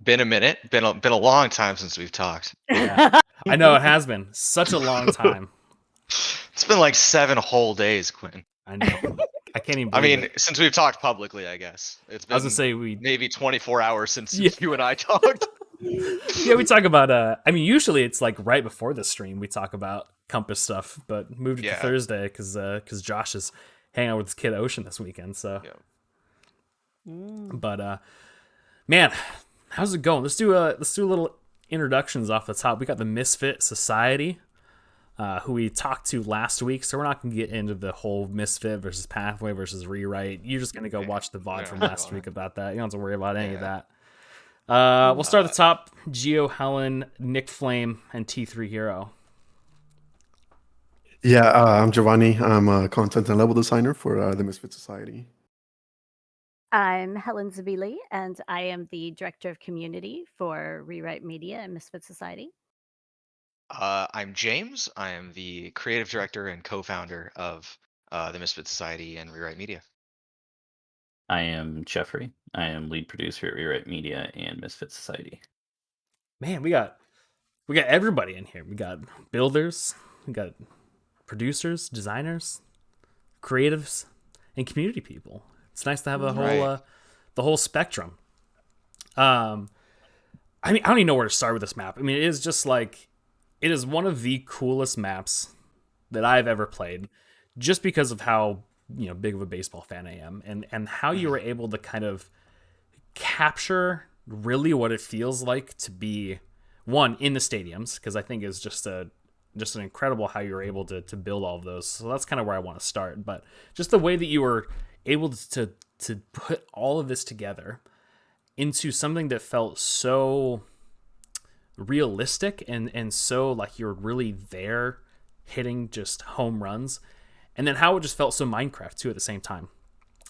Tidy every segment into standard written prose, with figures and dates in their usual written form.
Been a minute. Been a long time since we've talked. Yeah. I know it has been such a long time. It's been like 7 whole days, Quinn. I know. I can't even I believe mean, it. since we've talked publicly, I guess. It's I was gonna been say we maybe 24 hours since yeah, you and I talked. yeah, we talk about I mean usually it's like right before the stream we talk about Compass stuff, but moved it to Yeah. Thursday cuz Josh is hanging out with his kid Ocean this weekend, so Yeah. but man, how's it going? Let's do a little introductions off the top. We got the Misfit Society, who we talked to last week, so we're not gonna get into the whole Misfit versus Pathway versus Rewrite. You're just gonna go watch the We VOD don't from have to go last on week it. about that. You don't have to worry about any of Yeah. that. We'll start at the top. Geo, Helen, Nick Flame, and T3 Hero. Yeah, I'm Giovanni. I'm a content and level designer for the Misfit Society. I'm Helen Zabili, and I am the Director of Community for Rewrite Media and Misfit Society. I'm James. I am the creative director and co-founder of the Misfit Society and Rewrite Media. I am Jeffrey. I am lead producer at Rewrite Media and Misfit Society. Man, we got everybody in here. We got builders, we got producers, designers, creatives, and community people. It's nice to have a whole Right. the whole spectrum. I mean, I don't even know where to start with this map. I mean, it is just like it is one of the coolest maps that I've ever played, just because of how big of a baseball fan I am, and how you were able to kind of capture really what it feels like to be one in the stadiums, because I think is just an incredible how you were able to build all of those. So that's kind of where I want to start. But just the way that you were able to put all of this together into something that felt so realistic and so like you're really there hitting just home runs, and then how it just felt so Minecraft too at the same time.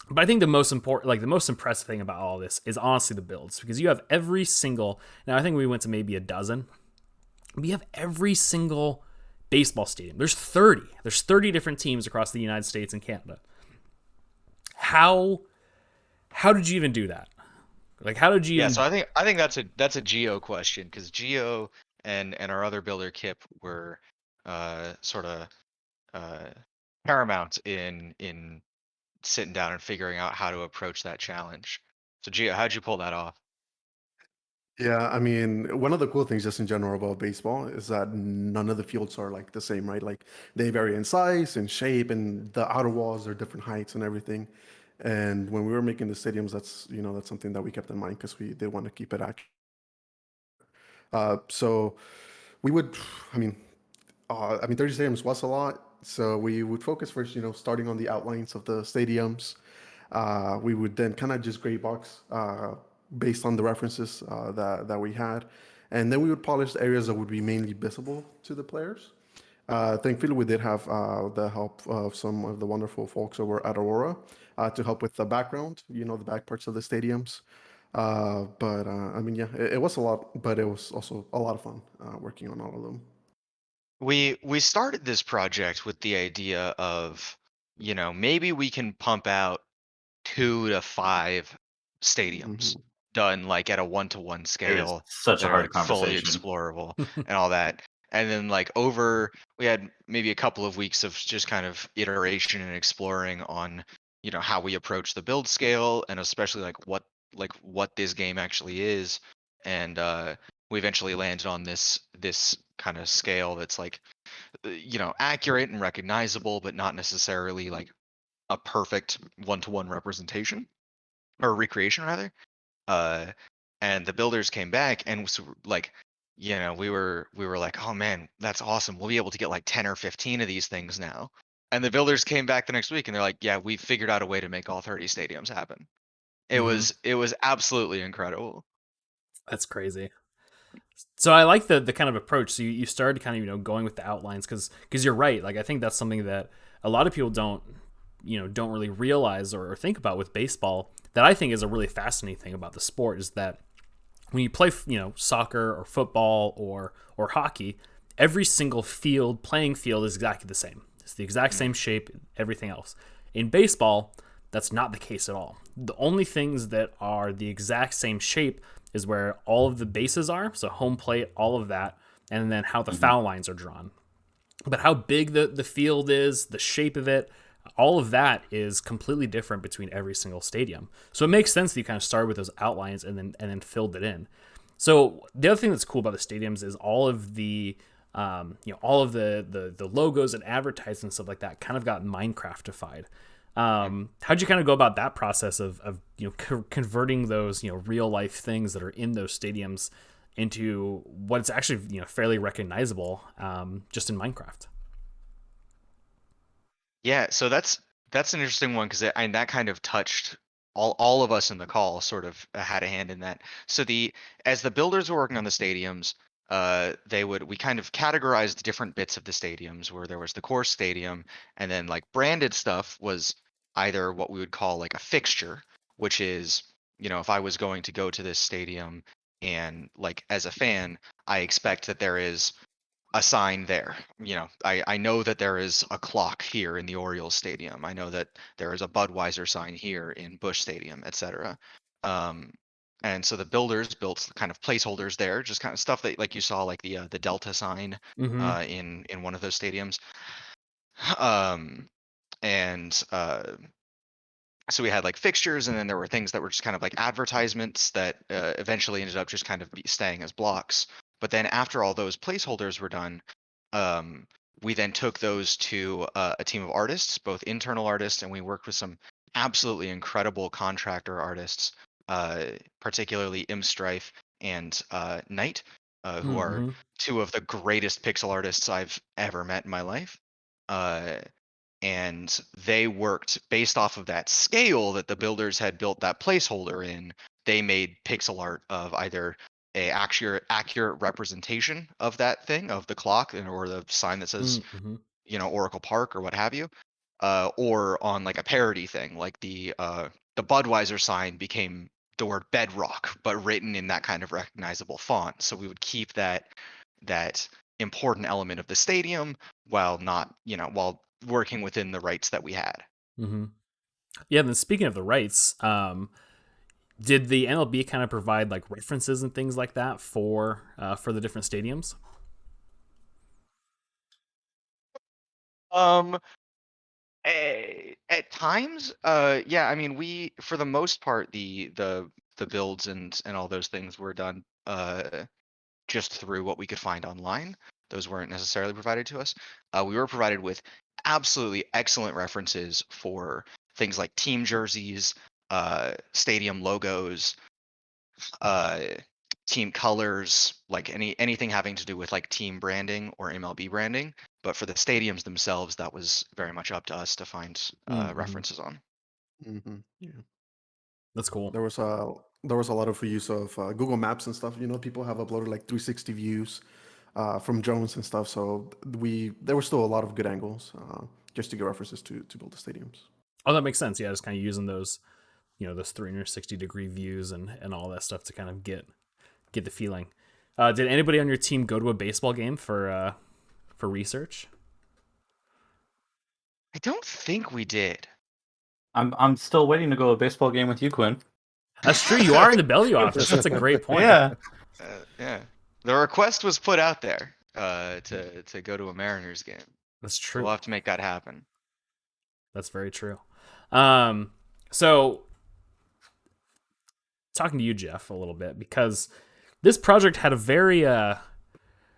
But I think the most important, like the most impressive thing about all this is honestly the builds, because you have every single, now I think we went to maybe a dozen, but you have every single baseball stadium. There's 30 different teams across the United States and Canada. How did you even do that? Like, how did you Yeah, even, so I think that's a Geo question, because Geo and our other builder Kip were sort of paramount in sitting down and figuring out how to approach that challenge. So Gio, how'd you pull that off? Yeah, I mean, one of the cool things just in general about baseball is that none of the fields are like the same, right? Like they vary in size and shape, and the outer walls are different heights and everything. And when we were making the stadiums, that's something that we kept in mind because we did want to keep it accurate. So we would, I mean, 30 stadiums was a lot. So we would focus first, starting on the outlines of the stadiums. We would then kind of just gray box based on the references that we had. And then we would polish the areas that would be mainly visible to the players. Thankfully, we did have the help of some of the wonderful folks over at Aurora to help with the background, the back parts of the stadiums. But I mean, yeah, it was a lot, but it was also a lot of fun working on all of them. We started this project with the idea of, maybe we can pump out 2 to 5 stadiums Hmm. done like at a 1-to-1 It was scale such a that are hard like fully conversation. explorable and all that. And then like we had maybe a couple of weeks of just kind of iteration and exploring on, how we approach the build scale, and especially like what this game actually is. And we eventually landed on this kind of scale that's like accurate and recognizable, but not necessarily like a perfect one-to-one representation or recreation rather. uh and the builders came back and like, we were like, oh man, that's awesome, we'll be able to get like 10 or 15 of these things now. And the builders came back the next week and they're like, yeah, we figured out a way to make all 30 stadiums happen. it Mhm. was it was absolutely incredible. That's crazy. So I like the kind of approach. So you started kind of going with the outlines, because you're right. Like I think that's something that a lot of people don't really realize or think about with baseball. That I think is a really fascinating thing about the sport is that when you play soccer or football or hockey, every single playing field is exactly the same. It's the exact same shape, everything else. In baseball, that's not the case at all. The only things that are the exact same shape is where all of the bases are, so home plate, all of that, and then how the Mhm. foul lines are drawn. But how big the field is, the shape of it, all of that is completely different between every single stadium. So it makes sense that you kind of started with those outlines and then filled it in. So the other thing that's cool about the stadiums is all of the all of the logos and advertisements and stuff like that kind of got Minecraftified. How'd you kind of go about that process of converting those real life things that are in those stadiums into what's actually fairly recognizable just in Minecraft? Yeah, so that's an interesting one because and that kind of touched all of us in the call sort of had a hand in that. So the as the builders were working on the stadiums, we kind of categorized different bits of the stadiums where there was the core stadium, and then like branded stuff was either what we would call like a fixture, which is, if I was going to go to this stadium and like as a fan, I expect that there is a sign there. I know that there is a clock here in the Orioles Stadium. I know that there is a Budweiser sign here in Busch Stadium, etc. Um, and so the builders built kind of placeholders there, just kind of stuff that like you saw, like the Delta sign Mm-hmm. in one of those stadiums. Um, and so we had like fixtures, and then there were things that were just kind of like advertisements that eventually ended up just kind of staying as blocks. But then after all those placeholders were done, um, we then took those to a team of artists, both internal artists, and we worked with some absolutely incredible contractor artists, particularly Imstrife and Knight, who are Mm-hmm. two of the greatest pixel artists I've ever met in my life. Uh, and they worked based off of that scale that the builders had built that placeholder in. They made pixel art of either a accurate representation of that thing, of the clock or the sign that says Mm-hmm. Oracle Park or what have you, or on like a parody thing, like the Budweiser sign became the word bedrock, but written in that kind of recognizable font. So we would keep that important element of the stadium while not, while working within the rights that we had. Mm-hmm. Yeah. Then speaking of the rights, did the MLB kind of provide like references and things like that for the different stadiums? Um, at times, yeah, I mean, we for the most part the builds and all those things were done just through what we could find online. Those weren't necessarily provided to us. We were provided with absolutely excellent references for things like team jerseys, stadium logos, uh, team colors, like anything having to do with like team branding or MLB branding. But for the stadiums themselves, that was very much up to us to find Mm-hmm. references on. Yeah. That's cool. There was a lot of use of Google Maps and stuff. People have uploaded like 360 views from drones and stuff. So there were still a lot of good angles just to get references to build the stadiums. Oh, that makes sense. Yeah, just kind of using those those 360-degree views and all that stuff to kind of get the feeling. Did anybody on your team go to a baseball game for research? I don't think we did. I'm still waiting to go to a baseball game with you, Quinn. That's true. You are in the Bellevue office. That's a great point. Yeah. Yeah, the request was put out there to go to a Mariners game, That's so we'll true. have to make that happen. That's very true. So talking to you, Jeff, a little bit, because this project had a very let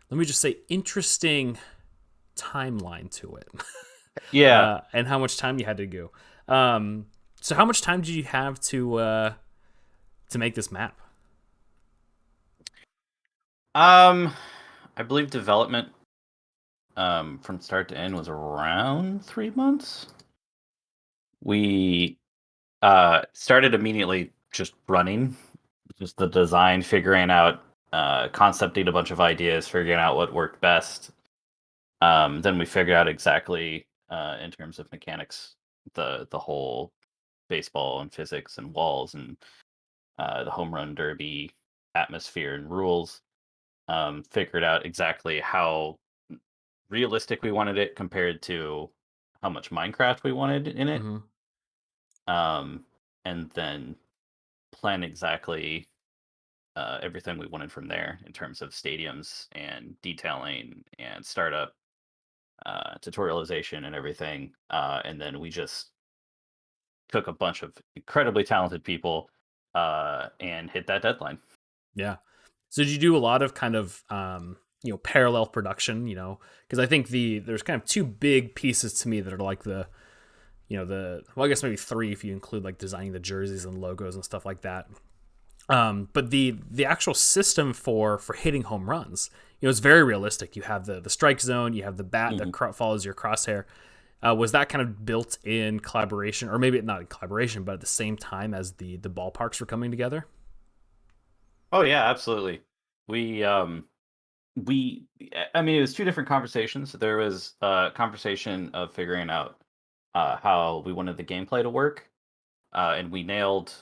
me just say interesting timeline to it. Yeah. And how much time you had to go. So how much time did you have to make this map? I believe development from start to end was around 3 months. We started immediately just running, just the design, figuring out, concepting a bunch of ideas, figuring out what worked best. Then we figured out exactly, in terms of mechanics, the whole baseball and physics and walls and the home run derby atmosphere and rules. Figured out exactly how realistic we wanted it compared to how much Minecraft we wanted in it. Mm-hmm. Um, and then plan exactly everything we wanted from there in terms of stadiums and detailing and startup, tutorialization and everything. And then we just took a bunch of incredibly talented people and hit that deadline. Yeah. So did you do a lot of kind of parallel production? Because I think there's kind of two big pieces to me that are like well, I guess maybe three if you include like designing the jerseys and logos and stuff like that. But the actual system for hitting home runs, it's very realistic. You have the strike zone, you have the bat that follows your crosshair. Was that kind of built in collaboration, or maybe not in collaboration, but at the same time as the ballparks were coming together? Oh yeah, absolutely. We I mean, it was two different conversations. There was a conversation of figuring out how we wanted the gameplay to work, and we nailed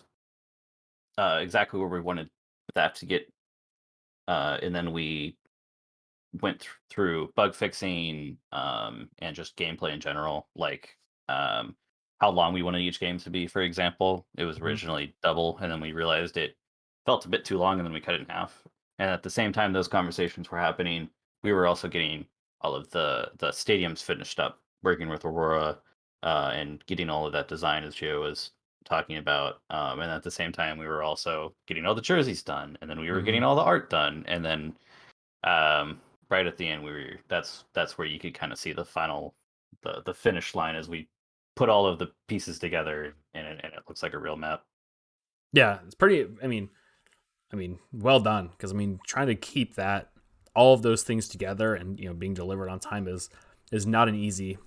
exactly where we wanted that to get. And then we went through bug fixing, and just gameplay in general, like how long we wanted each game to be. For example, it was Mhm. originally double, and then we realized it felt a bit too long, and then we cut it in half. And at the same time those conversations were happening, we were also getting all of the stadiums finished up, working with Aurora, and getting all of that design as Gio was talking about. And at the same time, we were also getting all the jerseys done, and then we were getting Mhm. all the art done, and then um, right at the end, that's where you could kind of see the final, the finish line as we put all of the pieces together, and it looks like a real map. Yeah, it's pretty. Well done. Because trying to keep that all of those things together and being delivered on time is not an you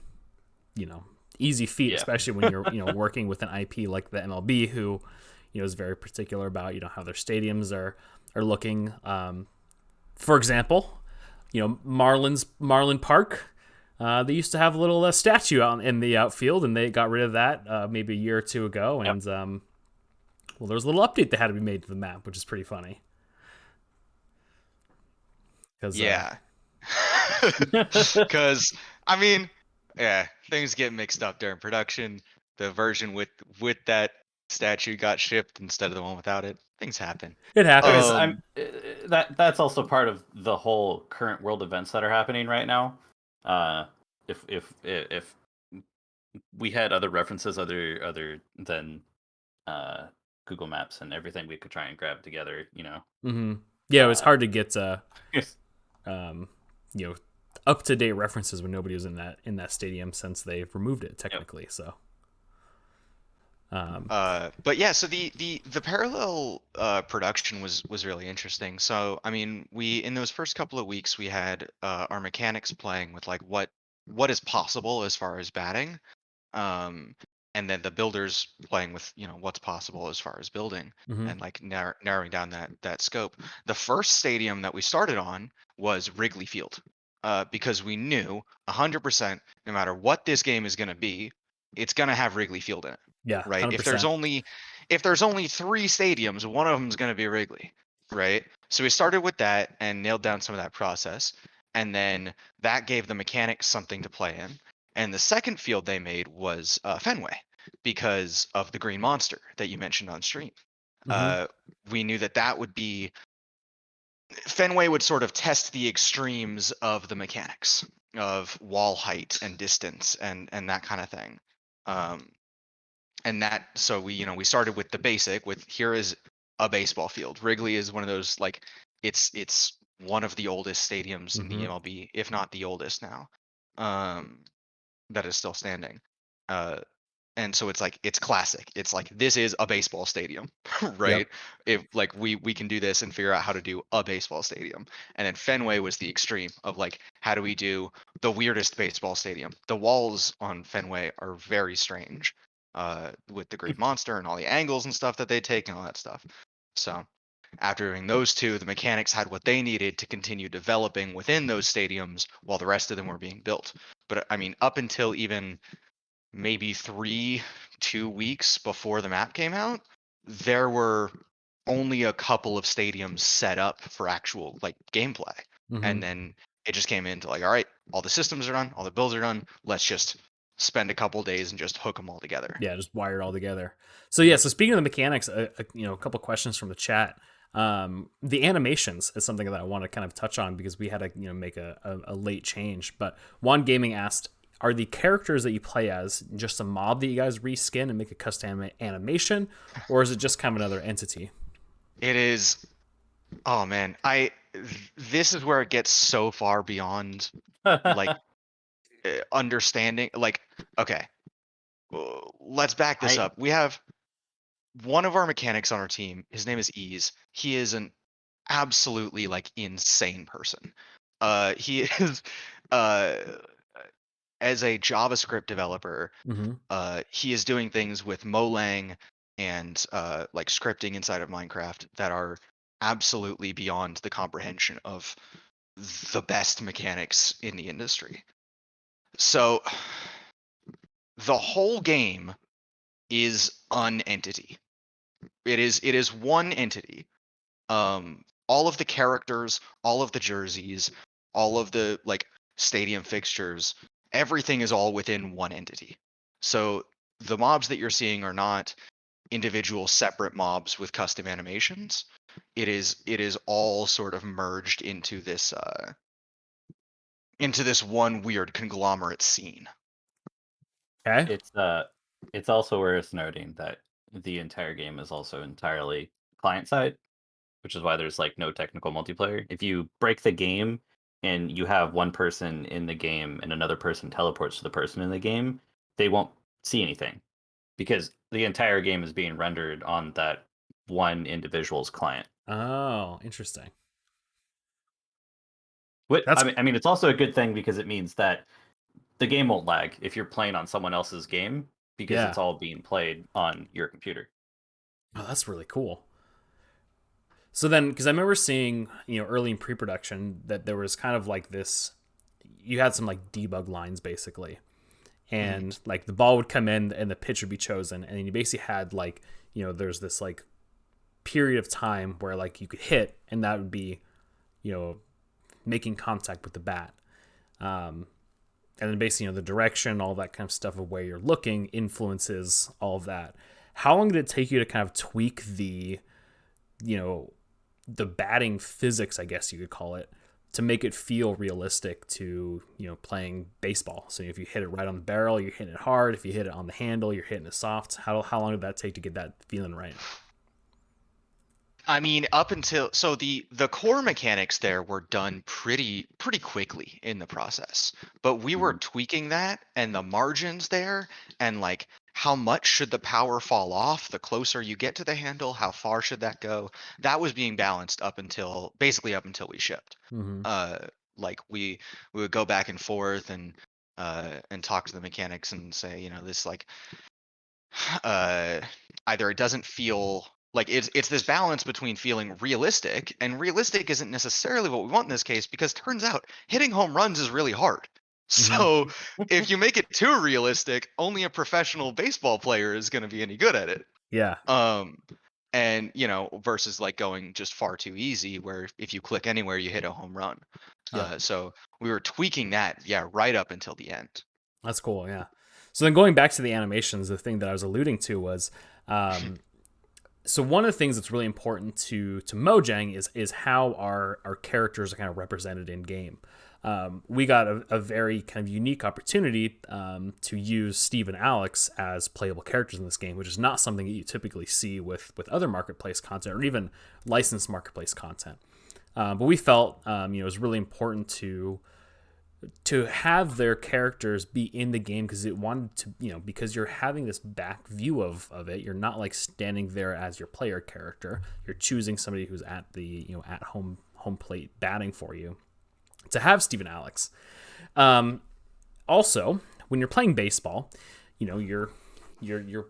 know easy feat, Yeah. especially when you're working with an IP like the MLB, who is very particular about how their stadiums are looking. For example, Marlin Park. They used to have a little statue out in the outfield, and they got rid of that maybe a year or two ago. Yep. And well, there was a little update that had to be made to the map, which is pretty funny. Because Yeah. Because I mean, yeah, things get mixed up during production. The version with that statue got shipped instead of the one without it. Things happen. it Because happens. that's also part of the whole current world events that are happening right now. Uh, if we had other references other than uh, Google Maps and everything we could try and grab together, Hmm. Yeah, it was uh, hard to get um, you know up to date references when nobody was in that stadium since they removed it Yep. technically. So But yeah, so the parallel production was really interesting. So I mean, we in those first couple of weeks we had our mechanics playing with like what is possible as far as batting, um, and then the builders playing with what's possible as far as building mhm. and like narrowing down that scope. The first stadium that we started on was Wrigley Field, because we knew 100% no matter what this game is going to be, it's going to have Wrigley Field in it, Yeah, right? If there's 100%. only three stadiums, one of them is going to be Wrigley, right? So we started with that and nailed down some of that process, and then that gave the mechanics something to play in. And the second field they made was Fenway because of the Green Monster that you mentioned on stream. Hmm. Uh, we knew that would be Fenway would sort of test the extremes of the mechanics of wall height and distance and that kind of thing. Um, and that so we started with the basic with here is a baseball field. Wrigley is one of those like it's one of the oldest stadiums in the Hmm. MLB, if not the oldest now. Um, that is still standing. Uh, and so it's like it's classic. It's like this is a baseball stadium, right? Yep. If like we can do this and figure out how to do a baseball stadium. And then Fenway was the extreme of like how do we do the weirdest baseball stadium? The walls on Fenway are very strange, with the Green Monster and all the angles and stuff that they take and all that stuff. So after doing those two, the mechanics had what they needed to continue developing within those stadiums while the rest of them were being built. But I mean, up until even maybe 2 weeks before the map came out, there were only a couple of stadiums set up for actual like gameplay. Hmm. And then it just came into like, all right, all the systems are done, all the builds are done. Let's just spend a couple days and just hook them all together. Yeah, just wired all together. So yeah, so speaking of the mechanics, a couple questions from the chat. The animations is something that I want to kind of touch on because we had to make a late change. But Juan Gaming asked, are the characters that you play as just a mob that you guys reskin and make a custom animation, or is it just kind of another entity? It is. Oh man, this is where it gets so far beyond like understanding. Like, okay, let's back this I up. We have one of our mechanics on our team. His name is Ease. He is an absolutely like insane person. He is uh as a JavaScript developer, Mm-hmm. he is doing things with Molang and like scripting inside of Minecraft that are absolutely beyond the comprehension of the best mechanics in the industry. So the whole game is an entity. It is one entity. All of the characters, all of the jerseys, all of the like stadium fixtures, everything is all within one entity. So the mobs that you're seeing are not individual separate mobs with custom animations. It is all sort of merged into this one weird conglomerate scene. Okay. it's also worth noting that the entire game is also entirely client side, which is why there's like no technical multiplayer. If you break the game and you have one person in the game and another person teleports to the person in the game, they won't see anything because the entire game is being rendered on that one individual's client. Oh, interesting. What That's I mean, it's also a good thing because it means that the game won't lag if you're playing on someone else's game because yeah. it's all being played on your computer. Oh, that's really cool. So then, because I remember seeing, early in pre-production that there was kind of like this, you had some like debug lines basically, Mhm. and like the ball would come in and the pitch would be chosen, and you basically had like, there's this like period of time where like you could hit, and that would be, you know, making contact with the bat. And then basically, the direction, all that kind of stuff of where you're looking influences all of that. How long did it take you to kind of tweak you know, the batting physics, I guess you could call it, to make it feel realistic to, playing baseball? So if you hit it right on the barrel, you're hitting it hard. If you hit it on the handle, you're hitting it soft. How long did that take to get that feeling right? I mean, up until so the core mechanics there were done pretty quickly in the process, but we were Mhm. tweaking that and the margins there, and like how much should the power fall off the closer you get to the handle, how far should that go? That was being balanced up until basically up until we shipped. Mm-hmm. Uh, like we would go back and forth and talk to the mechanics and say, this like uh either it doesn't feel like it's this balance between feeling realistic, and realistic isn't necessarily what we want in this case because turns out hitting home runs is really hard. Mm-hmm. So if you make it too realistic, only a professional baseball player is going to be any good at it. Yeah. um and versus like going just far too easy where if you click anywhere you hit a home run. Yep. So we were tweaking that, yeah, right up until the end. That's cool. Yeah. So then going back to the animations, the thing that I was alluding to was, so one of the things that's really important to Mojang is how our characters are kind of represented in game. We got a very kind of unique opportunity to use Steve and Alex as playable characters in this game, which is not something that you typically see with other marketplace content or even licensed marketplace content. But we felt it was really important to have their characters be in the game because it wanted to, because you're having this back view of it. You're not like standing there as your player character. You're choosing somebody who's at the, at home plate batting for you to have Steven Alex. Also, when you're playing baseball, you're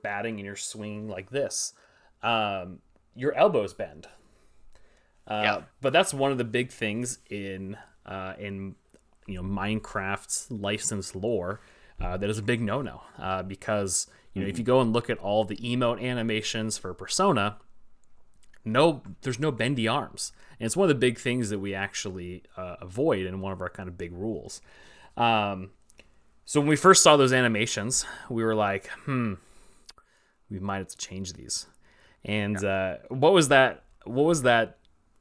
batting and you're swinging like this. Your elbows bend. Yeah. But that's one of the big things in Minecraft's licensed lore that is a big no-no because if you go and look at all the emote animations for Persona, there's no bendy arms, and it's one of the big things that we actually avoid in one of our kind of big rules. So when we first saw those animations, we were like, we might have to change these. And what was that what was that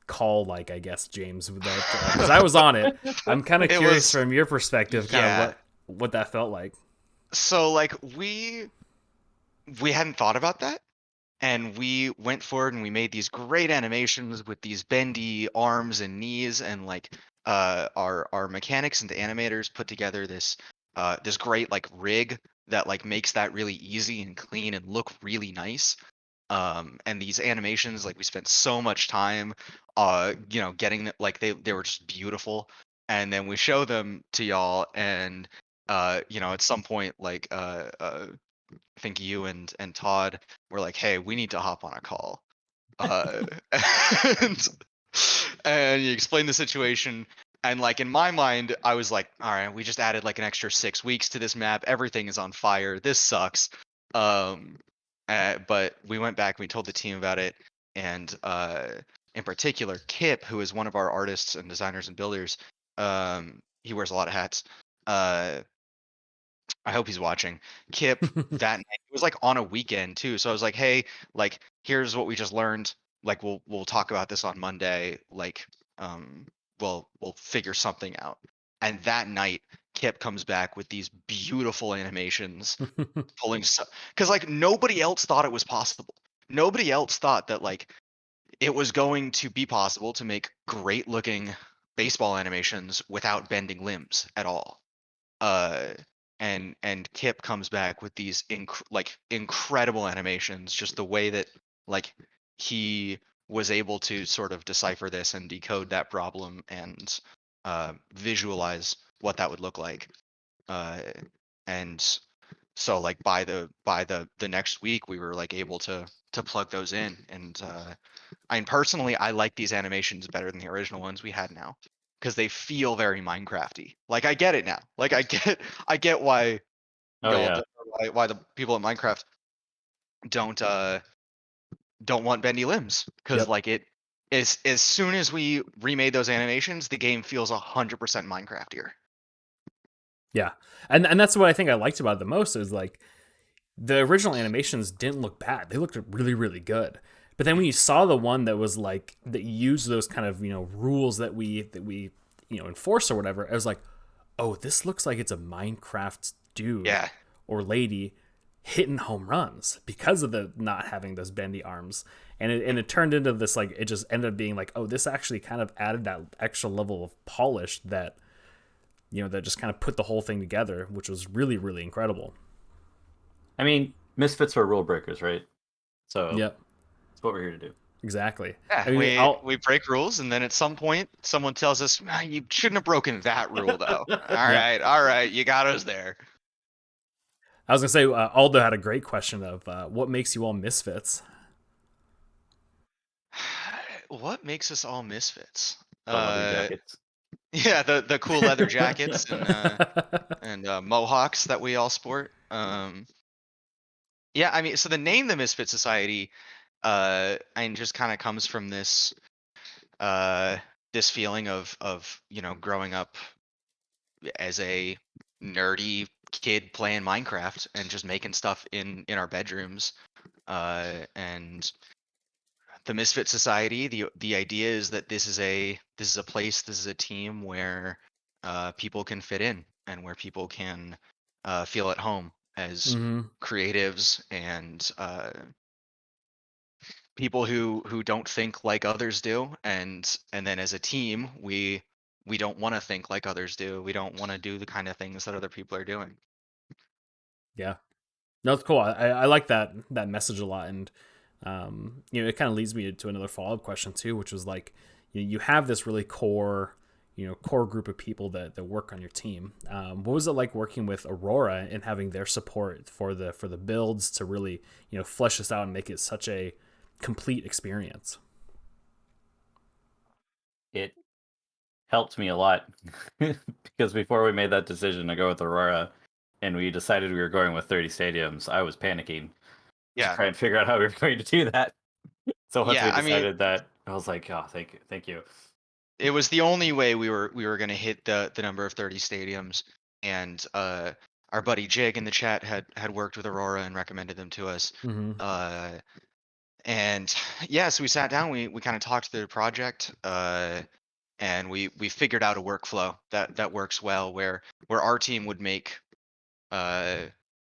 call like? I guess James, with that because I was on it. I'm kind of It curious was from your perspective, kind of yeah. what that felt like. So like we hadn't thought about that. And we went forward and we made these great animations with these bendy arms and knees, and like our mechanics and the animators put together this great like rig that like makes that really easy and clean and look really nice. And these animations, like we spent so much time getting like they were just beautiful. And then we show them to y'all, and at some point like I think you and Todd were like, "Hey, we need to hop on a call." Uh, and and you explained the situation, and like in my mind, I was like, "All right, we just added like an extra 6 weeks to this map. Everything is on fire. This sucks." Um, but we went back and we told the team about it, and in particular, Kip, who is one of our artists and designers and builders, he wears a lot of hats. Uh, I hope he's watching. Kip that night, it was like on a weekend too. So I was like, "Hey, like here's what we just learned. Like we'll talk about this on Monday. Like um we'll figure something out." And that night, Kip comes back with these beautiful animations pulling cuz like nobody else thought it was possible. Nobody else thought that like it was going to be possible to make great looking baseball animations without bending limbs at all. uh and Kip comes back with these like incredible animations, just the way that like he was able to sort of decipher this and decode that problem and visualize what that would look like. uh and so like by the next week we were like able to plug those in. And I mean, personally, I like these animations better than the original ones we had now, because they feel very Minecrafty. Like I get it now. Like I get why Oh y'all yeah. why the people at Minecraft don't don't want bendy limbs, because Yep. like it as soon as we remade those animations, the game feels 100% Minecraftier. Yeah, and that's what I think I liked about it the most is like the original animations didn't look bad; they looked really really good. But then when you saw the one that was like that used those kind of rules that we enforce or whatever, I was like, oh, this looks like it's a Minecraft dude Yeah, or lady hitting home runs because of the not having those bendy arms. And it turned into this, like, it just ended up being like, oh, this actually kind of added that extra level of polish that that just kind of put the whole thing together, which was really really incredible. I mean, misfits are rule breakers, right? So Yep, that's what we're here to do. exactly. yeah. I mean, We break rules, and then at some point someone tells us, "Ah, you shouldn't have broken that rule though." yeah, All right, you got us there. I was gonna say Aldo had a great question of what makes you all misfits. What makes us all misfits? The leather Uh, jackets. yeah, the cool leather jackets and mohawks that we all sport. Yeah, I mean, so the name the Misfit Society, and just kind of comes from uh, this feeling of growing up as a nerdy kid playing Minecraft and just making stuff in our bedrooms. And the Misfit Society, the idea is that this is a place, this is a team where people can fit in, and where people can feel at home as Hmm. creatives and people who don't think like others do. And then as a team, we don't want to think like others do. We don't want to do the kind of things that other people are doing. Yeah, no, it's cool. I like that message a lot, and it kind of leads me to another follow up question too, which was like, you have this really core group of people that work on your team. What was it like working with Aurora and having their support for the builds to really flesh this out and make it such a complete experience? It helped me a lot because before we made that decision to go with Aurora and we decided we were going with 30 stadiums, I was panicking to Yeah, try and figure out how we were going to do that. So once we yeah. I mean, decided that, I was like, oh, thank you. it was the only way we were going to hit the number of 30 stadiums. And our buddy Jig in the chat had worked with Aurora and recommended them to us. Mm-hmm. uh And yeah, so we sat down, we kind of talked through the project, and we figured out a workflow that works well, where our team would make uh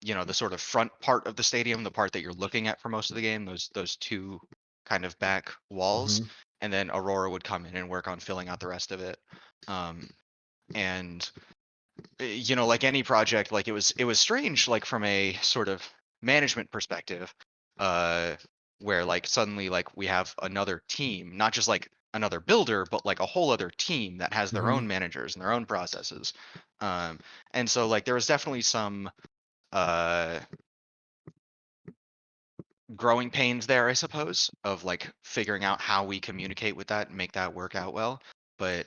the sort of front part of the stadium, the part that you're looking at for most of the game, those two kind of back walls, Mhm. and then Aurora would come in and work on filling out the rest of it. And like any project, like it was strange, like from a sort of management perspective, uh where like suddenly like we have another team, not just like another builder, but like a whole other team that has their own Mhm. managers and their own processes. And so like there was definitely some uh growing pains there, I suppose, of like figuring out how we communicate with that and make that work out well. But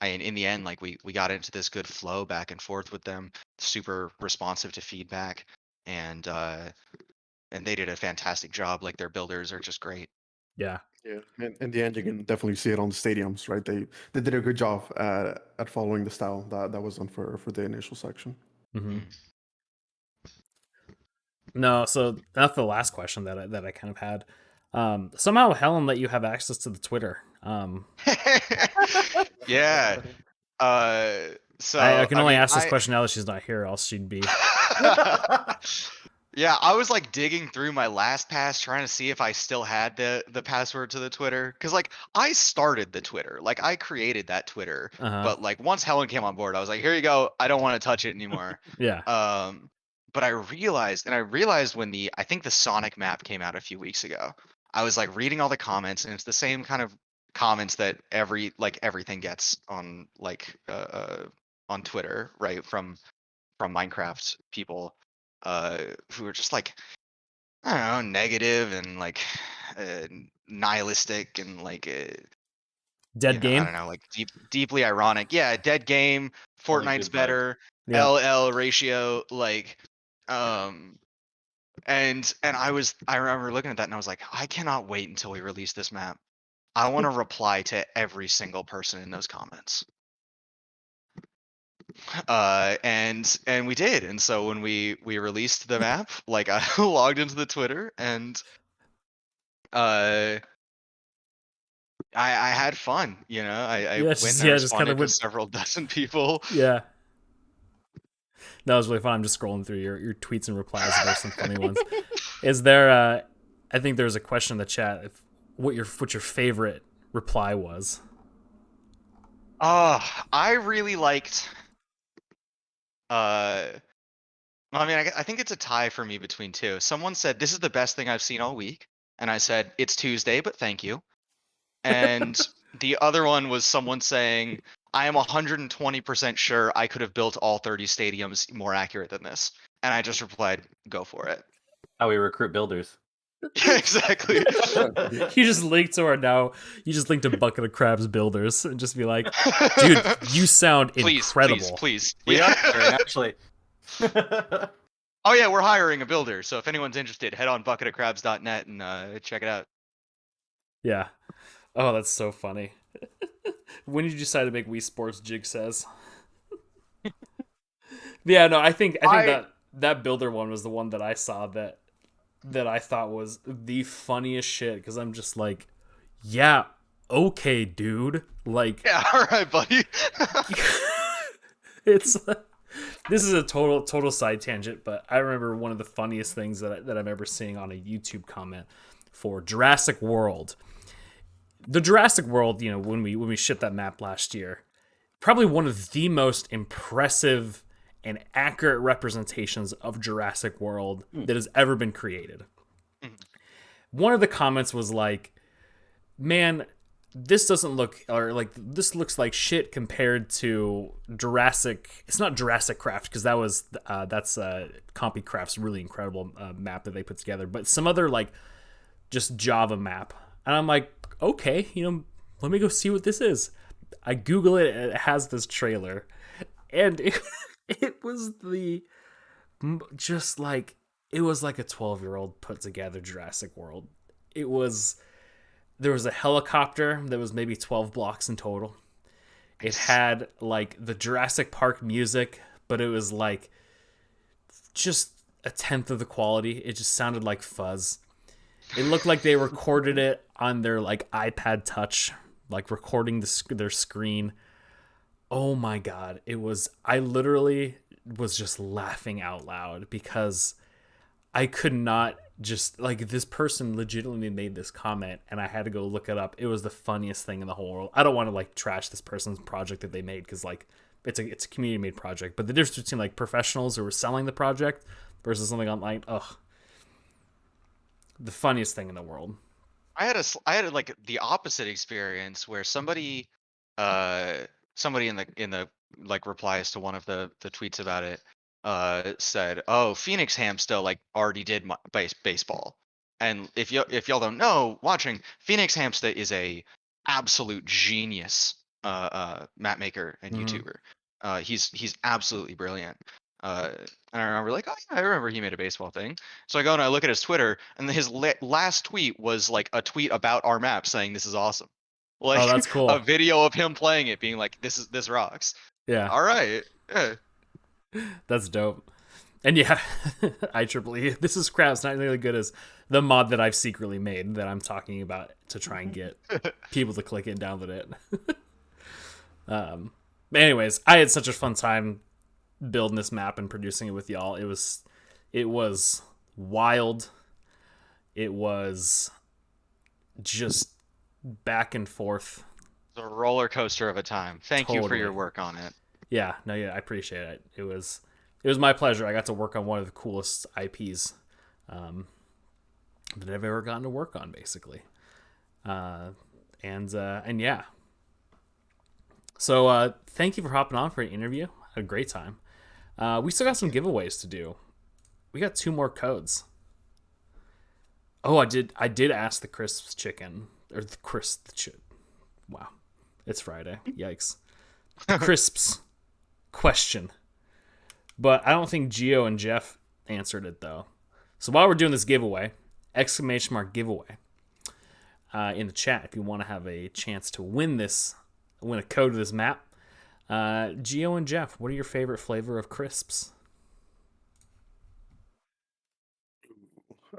in the end, like we got into this good flow back and forth with them, super responsive to feedback, and they did a fantastic job. Like their builders are just great. Yeah. Yeah, and in the end, you can definitely see it on the stadiums, right? They did a good job at following the style that was done for the initial section. Mhm. Mm. No, so that's the last question that I kind of had. Somehow Helen let you have access to the Twitter. Yeah. Uh, I so can I only mean, ask this question now that she's not here, or else she'd be. Yeah, I was like digging through my last pass trying to see if I still had the password to the Twitter, cuz like I started the Twitter. Like I created that Twitter, Uh-huh. but like once Helen came on board, I was like, "Here you go. I don't want to touch it anymore." Yeah. Um but I realized when I think the Sonic map came out a few weeks ago. I was like reading all the comments, and it's the same kind of comments that everything gets on Twitter, right? From Minecraft people, who are just like, I don't know, negative and like uh, nihilistic and like Dead I game. don't know, like deeply ironic. Yeah, dead game. Only Fortnite's good vibes. better. Yeah. LL ratio, like, um, and I remember looking at that and I was like, I cannot wait until we release this map. I want to reply to every single person in those comments. And we did. And so when we released the map, like I logged into the Twitter and uh I had fun, I Yeah. went Just and I just kind of responded to went. several dozen people. Yeah. That was really fun. I'm just scrolling through your tweets and replies. There's some funny ones. Is there? I think there's a question in the chat. If what your favorite reply was. uh I really liked uh well, I mean, I think it's a tie for me between two. Someone said this is the best thing I've seen all week, and I said it's Tuesday, but thank you. And the other one was someone saying, I am 120% sure I could have built all 30 stadiums more accurate than this. And I just replied, go for it. How we recruit builders. Yeah, exactly. You just link to our now. You just link to Bucket of Crabs builders and just be like, dude, you sound Please, please, incredible. please. We Yeah. are hiring, actually. Oh, yeah, we're hiring a builder. So if anyone's interested, head on bucketofcrabs.net and check it out. Yeah. Oh, that's so funny. When did you decide to make Wii Sports Jig says? Yeah, no, I think I that builder one was the one that I saw that I thought was the funniest shit because I'm just like, yeah, okay, dude. Like, Yeah, all right, buddy. it's this is a total side tangent, but I remember one of the funniest things that I'm ever seeing on a YouTube comment for Jurassic World. The Jurassic World, when we shipped that map last year, probably one of the most impressive and accurate representations of Jurassic World that has ever been created. Mhm. One of the comments was like, "Man, this doesn't look or like this looks like shit compared to Jurassic. It's not Jurassic Craft because that's CompuCraft's really incredible map that they put together, but some other like just Java map." And I'm like, okay, let me go see what this is. I Google it, and it has this trailer, and it was just like it was like a 12-year-old put together Jurassic World. There was a helicopter that was maybe 12 blocks in total. It had like the Jurassic Park music, but it was like just a tenth of the quality. It just sounded like fuzz. It looked like they recorded it on their like iPad Touch, like recording their screen. Oh my god, it was. I literally was just laughing out loud because I could not just like this person legitimately made this comment and I had to go look it up. It was the funniest thing in the whole world. I don't want to like trash this person's project that they made because like it's a community made project, but the difference between like professionals who were selling the project versus something online, the funniest thing in the world. I had like the opposite experience where uh somebody in the like replies to one of the tweets about it said, "Oh, Phoenix Hamsta like already did baseball." And if y'all don't know, watching, Phoenix Hamsta is a absolute genius map maker and Mhm. YouTuber. He's absolutely brilliant. Uh and I remember like, oh yeah, I remember he made a baseball thing. So I go and I look at his Twitter, and his last tweet was like a tweet about our map saying this is awesome. Oh, Like that's a cool. video of him playing it, being like, this rocks. Yeah, All right. Yeah. that's dope. And yeah, IEEE. This is crap. It's not nearly good as the mod that I've secretly made that I'm talking about to try and get people to click it and download it. But anyways, I had such a fun time building this map and producing it with y'all. It was wild. It was just back and forth. It's a roller coaster of a time. Thank you for your Totally. work on it. Yeah, no, yeah, I appreciate it. It was my pleasure. I got to work on one of the coolest IPs that I've ever gotten to work on, basically. And yeah. So thank you for hopping on for an interview. Had a great time. We still got some giveaways to do. We got 2 more codes. Oh, I did ask the crisps chicken or the crisp. Wow, it's Friday. Yikes. The crisps question, but I don't think Gio and Jeff answered it though. So while we're doing this giveaway, exclamation mark giveaway in the chat if you want to have a chance to win a code to this map. Gio and Jeff, what are your favorite flavor of crisps?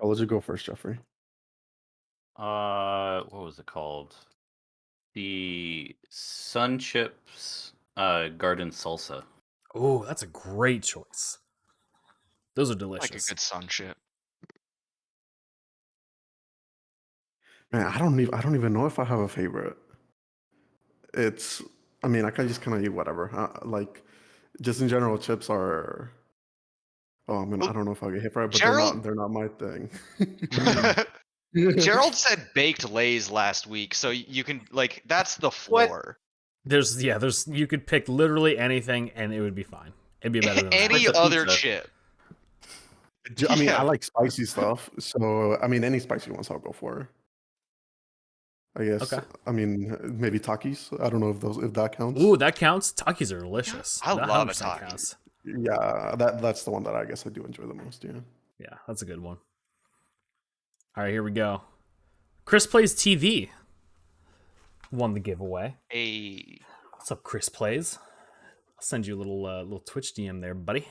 I'll let you go first, Jeffrey. What was it called? The Sun Chips Garden Salsa. Oh, that's a great choice. Those are Like a delicious. good sun chip. Man, I don't even know if I have a favorite. It's, I mean, I can just kind of eat whatever. Like, just in general, chips are. Oh, I Well, don't know if I'll get hit for it, but they're Gerald not. They're not my thing. Gerald said baked lays last week, so you can like that's the What? floor. There's you could pick literally anything and it would be fine. It'd be better than that. Any It's a other pizza. chip. I mean, I Yeah. like spicy stuff, so I mean, any spicy ones I'll go for. I guess. Okay. I mean, maybe Takis. I don't know if that counts. Ooh, that counts. Takis are delicious. I That love a 100% Taki. counts. Yeah, that's the one that I guess I do enjoy the most. Yeah. Yeah, that's a good one. All right, here we go. Chris Plays TV won the giveaway. A What's up, Chris Plays? I'll send you a little Twitch DM there, buddy.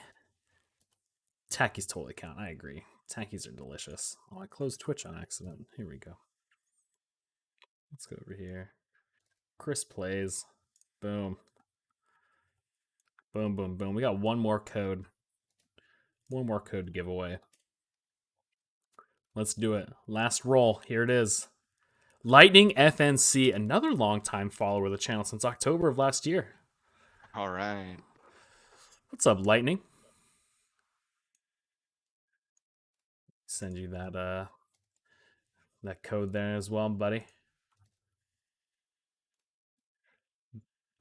Takis totally count. I agree. Takis are delicious. Oh, I closed Twitch on accident. Here we go. Let's go over here. Chris Plays. Boom. Boom, boom, boom. We got one more code. One more code to give away. Let's do it. Last roll. Here it is. Lightning FNC, another longtime follower of the channel since October of last year. all right. What's up, Lightning? Send you that code there as well, buddy.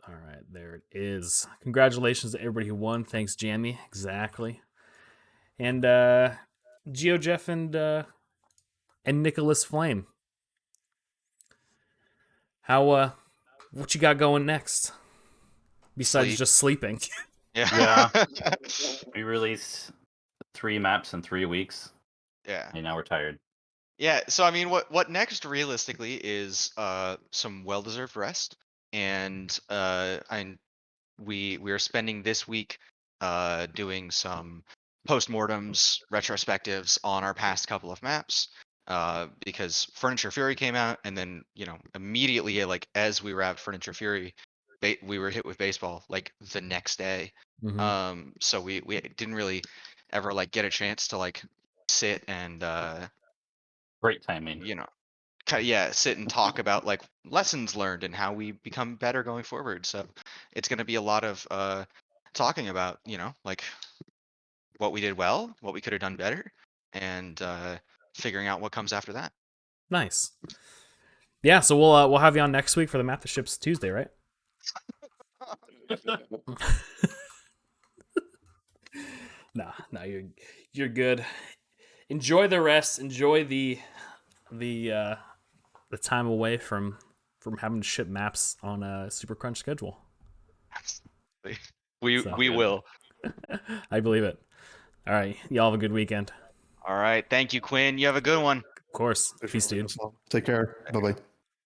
All right, there it is. Congratulations to everybody who won. Thanks, Jamie. Exactly. And Geo Jeff and Nicholas Flame. How what you got going next? Besides Sleep. just sleeping. Yeah. We released 3 maps in 3 weeks, Yeah. and now we're tired. Yeah, so I mean what next realistically is some well-deserved rest, and we are spending this week doing some postmortems, retrospectives on our past couple of maps. because Furniture Fury came out, and then immediately, like as we wrapped Furniture Fury, we were hit with baseball like the next day. So we didn't really ever like get a chance to like sit and Great timing. sit and talk about like lessons learned and how we become better going forward. So it's going to be a lot of talking about like what we did well, what we could have done better, and figuring out what comes after that. Nice. Yeah, so we'll have you on next week for the Math that Ships Tuesday, right? No, you're good. Enjoy the rest. Enjoy the time away from having to ship maps on a super crunch schedule. We So- we will. I believe it. All right, y'all have a good weekend. All right, thank you, Quinn. You have a good one. Of course. Thanks for Peace, having dude. us on. Take care. Bye bye.